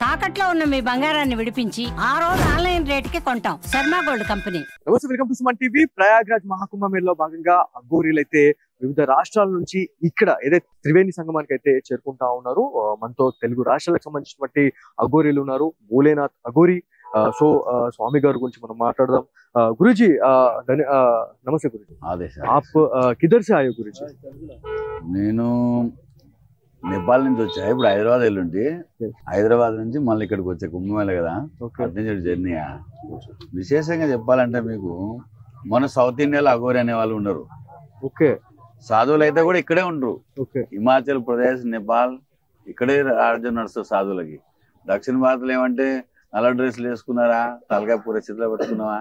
తాకట్లో ఉన్న మీ బంగారాన్ని విడిపించి ఆ రోజు ఆన్లైన్ రేటుకి కొంటాం. Sharma gold company. నమస్తే, welcome to Suman TV. Prayagraj మహాకుంభమేళలో భాగంగా అఘోరీలు అయితే వివిధ రాష్ట్రాల నుంచి ఇక్కడ ఏదైతే త్రివేణి సంగమానికి అయితే చేరుకుంటా ఉన్నారు. మనతో తెలుగు రాష్ట్రాలకు సంబంధించినటువంటి అఘోరీలు ఉన్నారు. భోలేనాథ్ అఘోరీ. సో స్వామి గారి గురించి మనం మాట్లాడదాం. గురుజీ నమస్తే గురుజీ. आप किधर से आए गुरुजी? నేను నేపాల్ నుంచి వచ్చా. ఇప్పుడు హైదరాబాద్ వెళ్ళుంటి. హైదరాబాద్ నుంచి మళ్ళీ ఇక్కడికి వచ్చా. కుంభమేళ కదా, అటు జర్నీ. విశేషంగా చెప్పాలంటే మీకు మన సౌత్ ఇండియాలో అఘోరి అనే వాళ్ళు ఉన్నారు. ఓకే. సాధువులు అయితే కూడా ఇక్కడే ఉండరు. ఓకే. హిమాచల్ ప్రదేశ్, నేపాల్ ఇక్కడే రాజ్యం నడుస్తుంది సాధువులకి. దక్షిణ భారత్లో ఏమంటే నల్ల డ్రెస్సులు వేసుకున్నారా, తలకాయ పూర చేతిలో పెట్టుకున్నావా,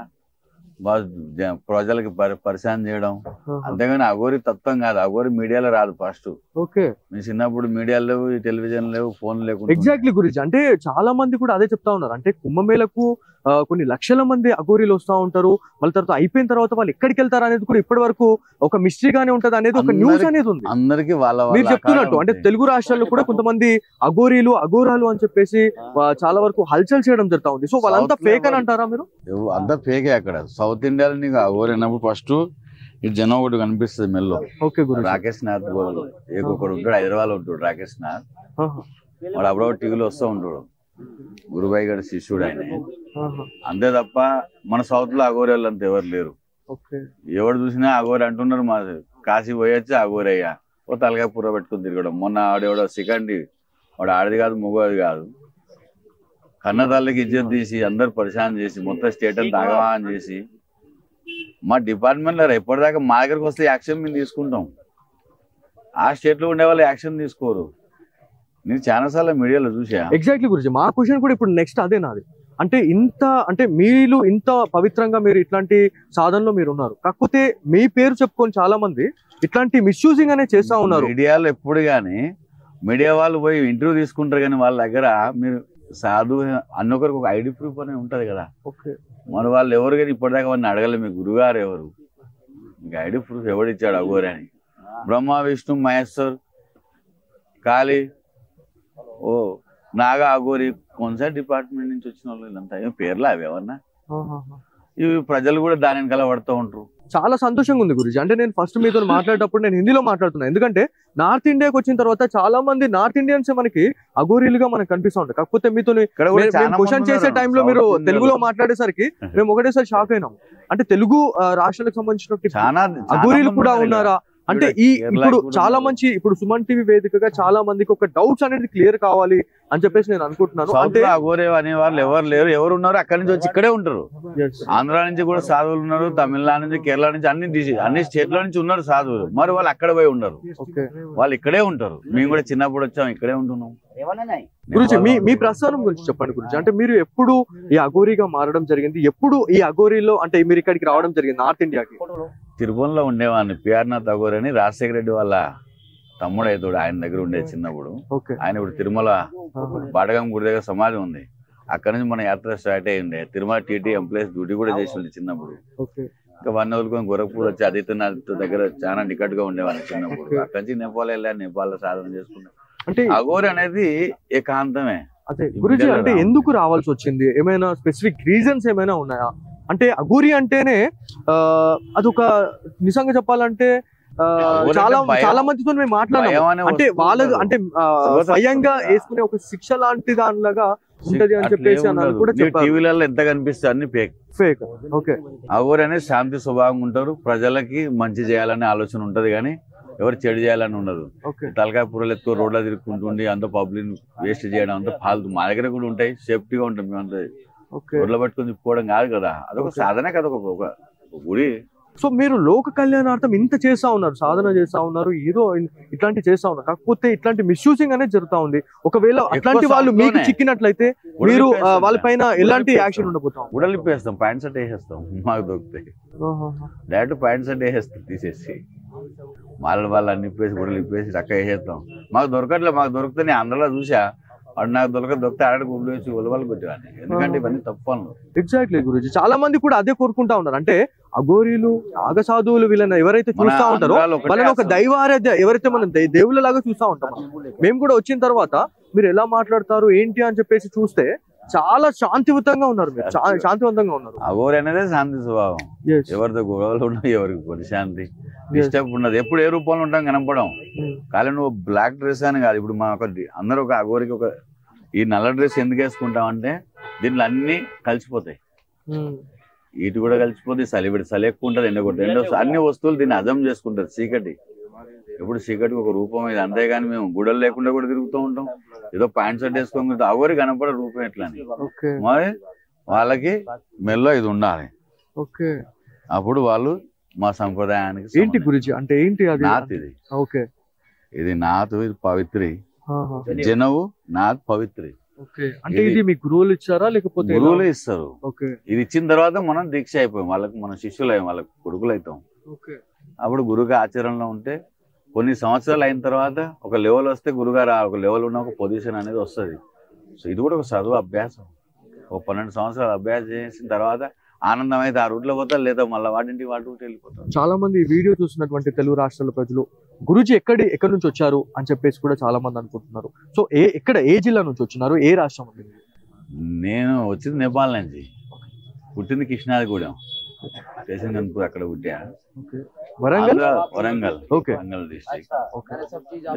ప్రజలకి పరిశాన్ చేయడం, అంతేగాని అఘోరి తత్వం కాదు. అఘోరి మీడియాలో రాదు ఫస్ట్. ఓకే. మీ చిన్నప్పుడు మీడియాలు లేవు, టెలివిజన్ లేవు, ఫోన్ లేకుండా. ఎగ్జాక్ట్లీ గురించి అంటే చాలా మంది కూడా అదే చెప్తా ఉన్నారు. అంటే కుంభమేళకు కొన్ని లక్షల మంది అఘోరీలు వస్తూ ఉంటారు. మళ్ళీ తర్వాత అయిపోయిన తర్వాత వాళ్ళు ఎక్కడికి వెళ్తారు అనేది కూడా ఇప్పటి వరకు ఒక మిస్టరీగానే ఉంటది అనేది ఒక న్యూస్ అనేది ఉంది. అందరికి వాళ్ళ మీరు చెప్తున్నట్టు అంటే తెలుగు రాష్ట్రాల్లో కూడా కొంతమంది అఘోరీలు అఘోరాలు అని చెప్పేసి చాలా వరకు హల్చల్ చేయడం జరుగుతా ఉంది. సో వాళ్ళంతా ఫేక్ అని అంటారా మీరు? అంతా ఫేకే. అక్కడ సౌత్ ఇండియాలో నీకు అఘోరి అన్నప్పుడు ఫస్ట్ ఇటు జనం ఒకటి కనిపిస్తుంది మెల్లో. ఓకే. రాకేష్ నాథ్ ఒకడు ఉంటాడు, హైదరాబాద్ లో ఉంటాడు రాకేష్ నాథ్. వాడు అప్పుడప్పుడు టీవీలో వస్తూ ఉంటాడు. గురుబాయి గారి శిష్యుడు ఆయన. అంతే తప్ప మన సౌత్ లో అఘోరి వాళ్ళు అంత ఎవరు లేరు. ఎవరు చూసినా అఘోరి అంటున్నారు. మా కాశీ పోయొచ్చి అఘోరి అయ్యా ఓ తలకాయ పూర పెట్టుకుని తిరగడం. మొన్న ఆడేవాడు సికండి, వాడు ఆడది కాదు, మగవాది కాదు. కన్న తల్లికి ఇజ్జత్ తీసి అందరు పరిశాన్ చేసి మొత్తం స్టేట్ అంతా ఆగవాన్ చేసి మా డిపార్ట్మెంట్ లో ఎప్పటిదాకా మా దగ్గరకు వస్తే యాక్షన్ మేము తీసుకుంటాం. ఆ స్టేట్ లో ఉండే వాళ్ళు యాక్షన్ తీసుకోరు. నేను చాలా సార్లు మీడియాలో చూసా. ఎగ్జాక్ట్లీ గురించి మా క్వశ్చన్ కూడా ఇప్పుడు నెక్స్ట్ అదే నాది. అంటే మీరు ఇంత పవిత్రంగా మీరు ఇట్లాంటి సాధనలో మీరు ఉన్నారు, కాకపోతే మీ పేరు చెప్పుకొని చాలా మంది ఇట్లాంటి మిస్యూజింగ్ అనే చేస్తా ఉన్నారు. మీడియాలో ఎప్పుడు కానీ మీడియా వాళ్ళు పోయి ఇంటర్వ్యూ తీసుకుంటారు, కానీ వాళ్ళ దగ్గర మీరు సాధు అన్నొకరికి ఒక ఐడి ప్రూఫ్ అనేది ఉంటది కదా. ఓకే. మన వాళ్ళు ఎవరు కానీ ఇప్పటిదాకా వాళ్ళని అడగలేదు మీ గురుగారు ఎవరు, మీకు ఐడి ప్రూఫ్ ఎవడిచ్చాడు అఘోరి అని. బ్రహ్మ విష్ణు మహేశ్వర్ కాళీ ఓ నాగా అఘోరి కొన్సా డిపార్ట్మెంట్ నుంచి వచ్చిన వాళ్ళు వీళ్ళంతా ఏం పేర్లు అవి ఎవరన్నా. ఇవి ప్రజలు కూడా దాని వెనకాల పడుతూ ఉంటారు. చాలా సంతోషంగా ఉంది గురించి. అంటే నేను ఫస్ట్ మీతో మాట్లాడేటప్పుడు నేను హిందీలో మాట్లాడుతున్నాను, ఎందుకంటే నార్త్ ఇండియాకి వచ్చిన తర్వాత చాలా మంది నార్త్ ఇండియన్స్ మనకి అఘోరీలుగా మనకు కనిపిస్తూ ఉంటాయి. కాకపోతే మీతో క్వశ్చన్ చేసే టైంలో మీరు తెలుగులో మాట్లాడేసరికి మేము ఒకటేసారి షాక్ అయినాం. అంటే తెలుగు రాష్ట్రాలకు సంబంధించిన అఘోరీలు కూడా ఉన్నారా అంటే ఇప్పుడు చాలా మంచి ఇప్పుడు సుమన్ టీవీ వేదికగా చాలా మందికి ఒక డౌట్స్ అనేది క్లియర్ కావాలి అని చెప్పేసి నేను అనుకుంటున్నాను. అంటే అఘోరి అనే వాళ్ళు ఎవరు లేరు. ఎవరు ఉన్నారు అక్కడి నుంచి వచ్చి ఇక్కడే ఉంటారు. ఆంధ్ర నుంచి కూడా సాధువులు ఉన్నారు, తమిళనాడు నుంచి, కేరళ నుంచి, అన్ని స్టేట్ల నుంచి ఉన్నారు సాధువులు. మరి వాళ్ళు అక్కడ పోయి ఉండరు, వాళ్ళు ఇక్కడే ఉంటారు. మేము కూడా చిన్నప్పుడు వచ్చాం, ఇక్కడే ఉంటున్నాం. గురించి మీ ప్రస్థానం గురించి చెప్పండి గురించి. అంటే మీరు ఎప్పుడు ఈ అఘోరీగా మారడం జరిగింది? ఎప్పుడు ఈ అఘోరీలో అంటే మీరు ఇక్కడికి రావడం జరిగింది నార్త్ ఇండియాకి? తిరుపతిలో ఉండేవాడిని. పిఆర్నాథ్ అఘోరి అని రాజశేఖర రెడ్డి వాళ్ళ తమ్ముడు అవుతాడు, ఆయన దగ్గర ఉండేది చిన్నప్పుడు. ఆయన ఇప్పుడు తిరుమల బాటగం గుడి దగ్గర సమాధి ఉంది, అక్కడ నుంచి మన యాత్ర స్టార్ట్ అయ్యిండే. తిరుమల టీటీ ఎంప్లాయీస్ డ్యూటీ కూడా చేసి ఉంది చిన్నప్పుడు. ఇంకా 1 వదులుకొని గోరఖ్పూర్ వచ్చి ఆదిత్యనాథ్ దగ్గర చాలా నికట్ గా ఉండేవాడిని చిన్నప్పుడు. అక్కడి నుంచి నేపాల్ వెళ్ళాను, నేపాల్ లో సాధన చేసుకున్నాను. అంటే అఘోరి అనేది ఏకాంతమే. అదే గురుజీ, అంటే ఎందుకు రావాల్సి వచ్చింది? ఏమైనా స్పెసిఫిక్ రీజన్స్ ఏమైనా ఉన్నాయా? అంటే అఘోరి అంటేనే అదొక నిజంగా చెప్పాలంటే చాలా మందితో మేము మాట్లాడాము. అంటే వాళ్ళ అంటే స్వయంగా వేసుకునే ఒక శిక్ష లాంటి దానిలాగా ఉంటది అని చెప్పేసి కూడా టీవీలలో ఎంత కనిపిస్తుంది అన్ని ఫేక్. ఓకే. అఘోరి అనేది శాంతి స్వభావం ఉంటారు, ప్రజలకి మంచి చేయాలనే ఆలోచన ఉంటది, కానీ ఎవరు చెడు చేయాలని ఉండదు. తలకాయ పూరలు ఎత్తుకో రోడ్లో తిరుగుతుంటుండి అంత పబ్లిక్ వేస్ట్ చేయడం అంతా ఫాల్తు. మా దగ్గర కూడా ఉంటాయి, సేఫ్టీగా ఉంటాం మేమంతా. రోడ్లో పట్టుకొని తిప్పుకోవడం కాదు కదా, అదొక సాధన కదా, ఒక గుడి. సో మీరు లోక కళ్యాణార్థం ఇంత చేస్తా ఉన్నారు, సాధన చేస్తా ఉన్నారు, ఏదో ఇట్లాంటి చేస్తా ఉన్నారు, కాకపోతే ఇట్లాంటి మిస్యూజింగ్ అనేది జరుగుతా ఉంది. ఒకవేళ అట్లాంటి వాళ్ళు మీకు చిక్కినట్లయితే మీరు వాళ్ళ పైన ఎలాంటి యాక్షన్ ఉండబోతాం? ఉడలిప్పేస్తాం, ప్యాంట్ షర్ట్ వేసేస్తాం. మాకు దొరుకుతాయి డైరెక్ట్ ప్యాంట్ షర్ట్ వేసేస్తాం తీసేసి. వాళ్ళు అన్ని ఇప్పేసి గుడలు ఇప్పేసి చక్క వేసేస్తాం. మాకు దొరకట్లేదు. మాకు దొరికితే నేను అందరిలో చూసా, వాడు నాకు దొరికితే ఆడకు గుడ్లు వేసి ఒలవలు పెట్టేవాడిని, ఎందుకంటే ఇవన్నీ తప్పు. ఎగ్జాక్ట్లీ గురించి చాలా మంది కూడా అదే కోరుకుంటా ఉన్నారు. అంటే అఘోరీలు నాగ సాధువులు వీళ్ళని ఎవరైతే చూస్తా ఉంటారో వాళ్ళని ఒక దైవారాధ్య ఎవరైతే మనం దేవుళ్ళ లాగా చూస్తా ఉంటాం. మేము కూడా వచ్చిన తర్వాత మీరు ఎలా మాట్లాడతారు ఏంటి అని చెప్పేసి చూస్తే చాలా శాంతియుతంగా ఉన్నారు, మీరు శాంతివంతంగా ఉన్నారు. అఘోరి అనేది శాంతి స్వభావం. ఎవరితో గొడవలు ఉండవు, ఎవరికి ప్రశాంతి డిస్టర్బ్ ఉండదు. ఎప్పుడు ఏ రూపంలో ఉంటాం కనపడం. కానీ నువ్వు బ్లాక్ డ్రెస్ అని కాదు. ఇప్పుడు మా అందరూ ఒక అఘోరికి ఒక ఈ నల్ల డ్రెస్ ఎందుకు వేసుకుంటాం అంటే దీంట్లో అన్ని కలిసిపోతాయి. ఇటు కూడా కలిసిపోతాయి, చలి ఎక్కువ ఉంటుంది, ఎండ అన్ని వస్తువులు దీన్ని హజం చేసుకుంటారు. చీకటి ఎప్పుడు చీకటికి ఒక రూపం ఇది. అంతేగాని మేము గుడలు లేకుండా కూడా తిరుగుతూ ఉంటాం. ఏదో ప్యాంట్ షర్ట్ వేసుకొని అఘోరి కనపడే రూపం ఎట్లా అని. మరి వాళ్ళకి మెల్లో ఇది ఉండాలి. అప్పుడు వాళ్ళు మా సంప్రదాయానికి ఏంటి గురించి అంటే ఏంటి అది? నాత్ ఇది. ఓకే, ఇది నాత్, ఇది పవిత్రి. జనవు నాత్ పవిత్రి. అంటే ఇది మీ గురువులు ఇచ్చారా లేకపోతే? గురువులు ఇస్తారు. ఇది ఇచ్చిన తర్వాత మనం దీక్ష అయిపోయాం, వాళ్ళకి మనం శిష్యులు అయ్యాం, వాళ్ళకి కొడుకులు అవుతాం. అప్పుడు గురువుగా ఆచరణలో ఉంటే కొన్ని సంవత్సరాలు అయిన తర్వాత ఒక లెవెల్ వస్తే గురుగారు ఒక లెవెల్ ఉన్న ఒక పొజిషన్ అనేది వస్తుంది. సో ఇది కూడా ఒక చదువు అభ్యాసం. ఒక 12 సంవత్సరాలు అభ్యాసం చేసిన తర్వాత ఆనందం అయితే ఆ రూట్లో పోతారు, లేదా మళ్ళీ వాటింటికి వాటి రూట్ వెళ్ళిపోతారు. చాలా మంది ఈ వీడియో చూసినటువంటి తెలుగు రాష్ట్రాల ప్రజలు గురుజీ ఎక్కడి నుంచి వచ్చారు అని చెప్పేసి కూడా చాలా మంది అనుకుంటున్నారు. సో ఏ జిల్లా నుంచి వచ్చినారు, ఏ రాష్ట్రం? నేను వచ్చింది నేపాల్ నుంచి, పుట్టింది కృష్ణాదిగూడెం, స్టేషన్ కనుపూర్, అక్కడ పుట్టా. వరంగల్ డిస్ట్రిక్ట్.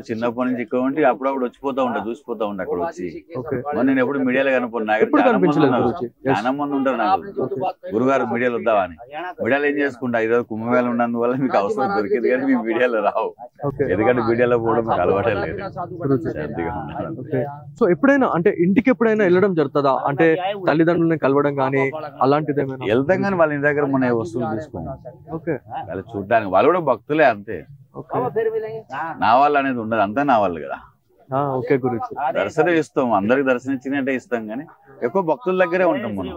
చిన్నప్పటి నుంచి ఇక్కడ ఉంటే అప్పుడప్పుడు వచ్చిపోతా ఉంటా, చూసిపోతా ఉంటా. అక్కడ వచ్చి నేను ఎప్పుడు మీడియాలో కనపడి చాలా మంది ఉంటారు నాకు, గురుగారు మీడియాలో వద్దావా అని. మీడియాలో ఏం చేసుకుంటా, ఈరోజు కుంభమేళ ఉన్నందువల్ల మీకు అవసరం దొరికింది కానీ మీ మీడియాలో రావు. ఎందుకంటే మీడియాలో కూడా మీకు అలవాటే లేదు. సో ఎప్పుడైనా అంటే ఇంటికి ఎప్పుడైనా వెళ్ళడం జరుగుతుందా? అంటే తల్లిదండ్రులని కలవడం కానీ అలాంటిది ఏమైనా? వెళ్తాం కానీ వాళ్ళ ఇంటి దగ్గర మన వస్తువులు తీసుకోండి, వాళ్ళు చూడడానికి. వాళ్ళు కూడా భక్తులే, అంతే. నా వాళ్ళు అనేది ఉండదు, అంతా నా వాళ్ళు కదా. దర్శనం ఇస్తాం, అందరికి దర్శనం ఇచ్చినట్టే ఇస్తాం కానీ ఎక్కువ భక్తుల దగ్గరే ఉంటాం మనం.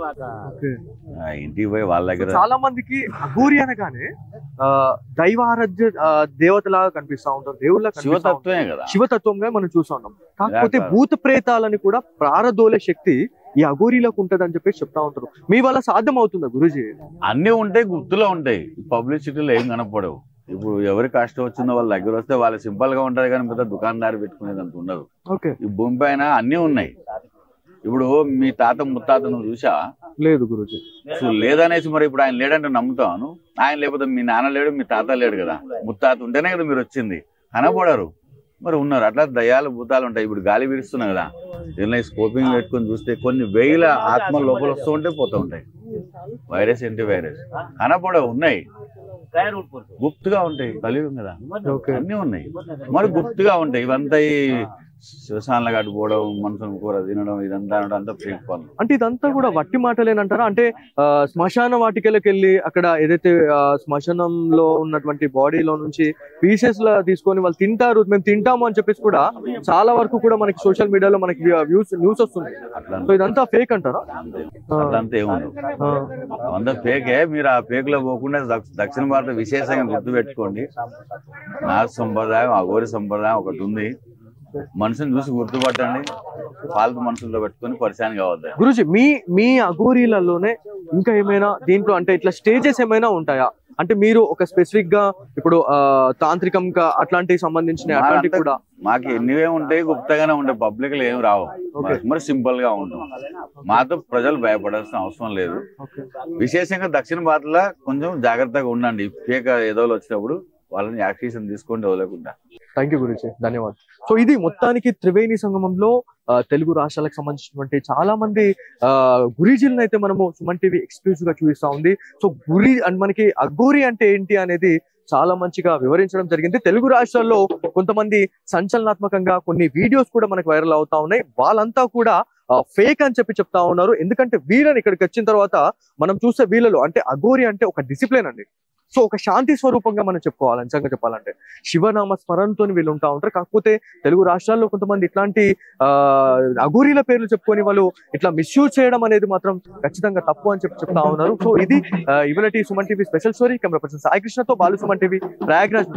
ఇంటికి పోయి వాళ్ళ దగ్గర. చాలా మందికి అఘోరి అనగానే దైవారాధ్య దేవతలాగా కనిపిస్తా ఉంటారు, దేవుళ్ళ శివతత్వమే కదా, శివతత్వంగా మనం చూస్తూ ఉంటాం. కాకపోతే భూత ప్రేతాలని కూడా ప్రారదోలే శక్తి ఈ అఘోరీలకు ఉంటది అని చెప్పేసి చెప్తా ఉంటారు. మీ వల్ల సాధ్యం అవుతుందా గురూజీ? అన్ని ఉంటాయి, గుర్తులో ఉంటాయి, పబ్లిసిటీలో ఏం కనపడవు. ఇప్పుడు ఎవరి కష్టం వచ్చిందో వాళ్ళ దగ్గర వస్తే వాళ్ళు సింపుల్ గా ఉంటది కానీ పెద్ద దుకాణదారు పెట్టుకునేది అంత ఉండదు. ఈ భూమి పైన అన్ని ఉన్నాయి. ఇప్పుడు మీ తాత ముత్తాత నువ్వు చూసావా? లేదు గురూజీ. లేదనేసి మరి ఇప్పుడు ఆయన లేడంటే నమ్ముతాను. ఆయన లేకపోతే మీ నాన్న లేడు, మీ తాత లేడు కదా, ముత్తాత ఉంటేనే కదా మీరు వచ్చింది. కనపడరు, మరి ఉన్నారు. అట్లా దయాలు భూతాలు ఉంటాయి. ఇప్పుడు గాలి విరుస్తున్నాయి కదా, దీనిలో స్కోపింగ్ పెట్టుకొని చూస్తే కొన్ని వేల ఆత్మలు లోపల వస్తూ ఉంటే పోతూ ఉంటాయి. వైరస్ ఏంటి వైరస్ కనపడవు, ఉన్నాయి, గుప్తుగా ఉంటాయి. కలియుగం కదా, అన్ని ఉన్నాయి, మరి గుప్తుగా ఉంటాయి. ఇవంతా శ్మశానాలు కట్టుకోవడం, మనుషులు కూర తినడం, ఇదంతా అంతా ఫేక్ పనులు. అంటే ఇదంతా కూడా వట్టి మాటలేనంటారా? అంటే శ్మశాన వాటికలకు వెళ్ళి అక్కడ ఏదైతే శ్మశానంలో ఉన్నటువంటి బాడీలో నుంచి పీసెస్ లా తీసుకొని వాళ్ళు తింటారు, మేము తింటాము అని చెప్పేసి కూడా చాలా వరకు కూడా మనకి సోషల్ మీడియాలో మనకి న్యూస్ వస్తుంది. సో ఇదంతా ఫేక్ అంటారా? అట్లంతా ఏముండదు, అంతా ఫేకే. మీరు ఆ ఫేక్ లో పోకుండా దక్షిణ భారత విశేషంగా గుర్తుపెట్టుకోండి. నాగ సంప్రదాయం, అఘోరి సంప్రదాయం ఒకటి ఉంది. మనుషుని చూసి గుర్తుపట్టండి, ఫాల్తు మనుషులతో పెట్టుకుని పరిశాన్ కావద్దు. గురూజీ మీ అఘోరీలలోనే ఇంకా ఏమైనా దీంట్లో అంటే ఇట్లా స్టేజెస్ ఏమైనా ఉంటాయా? అంటే మీరు ఒక స్పెసిఫిక్ గా ఇప్పుడు తాంత్రికంగా అట్లాంటివి సంబంధించిన అట్లాంటివి కూడా మాకు ఎన్నివే ఉంటాయి, గుప్తగానే ఉంటాయి, పబ్లిక్ లో ఏమి రావు. మరి సింపుల్ గా ఉంటాం. మాతో ప్రజలు భయపడాల్సిన అవసరం లేదు. విశేషంగా దక్షిణ భారత్లో కొంచెం జాగ్రత్తగా ఉండండి. ఫేక్ ఏదో వచ్చినప్పుడు వాళ్ళని యాక్షన్ తీసుకోండి, వదలకుండా. థ్యాంక్ యూ గురూజీ, ధన్యవాదాలు. సో ఇది మొత్తానికి త్రివేణి సంగమంలో తెలుగు రాష్ట్రాలకు సంబంధించినటువంటి చాలా మంది గురూజీలను అయితే మనము సుమన్ టీవీ ఎక్స్క్లూజివ్ గా చూపిస్తా ఉంది. సో మనకి అఘోరి అంటే ఏంటి అనేది చాలా మంచిగా వివరించడం జరిగింది. తెలుగు రాష్ట్రాల్లో కొంతమంది సంచలనాత్మకంగా కొన్ని వీడియోస్ కూడా మనకు వైరల్ అవుతా ఉన్నాయి. వాళ్ళంతా కూడా ఫేక్ అని చెప్తా ఉన్నారు. ఎందుకంటే వీళ్ళని ఇక్కడికి వచ్చిన తర్వాత మనం చూస్తే వీళ్ళలో అంటే అఘోరి అంటే ఒక డిసిప్లిన్ అండి. సో ఒక శాంతి స్వరూపంగా మనం చెప్పుకోవాలి. నిజంగా చెప్పాలంటే శివనామ స్మరణతో వీళ్ళు ఉంటా ఉంటారు. కాకపోతే తెలుగు రాష్ట్రాల్లో కొంతమంది ఇట్లాంటి అఘోరీల పేర్లు చెప్పుకొని వాళ్ళు ఇట్లా మిస్యూజ్ చేయడం అనేది మాత్రం ఖచ్చితంగా తప్పు అని చెప్తా ఉన్నారు. సో ఇది ఇవాళ Suman TV special story. Camera person Sai కృష్ణతో బాలు, సుమన్ టీవీ, ప్రయాగ్రాజ్.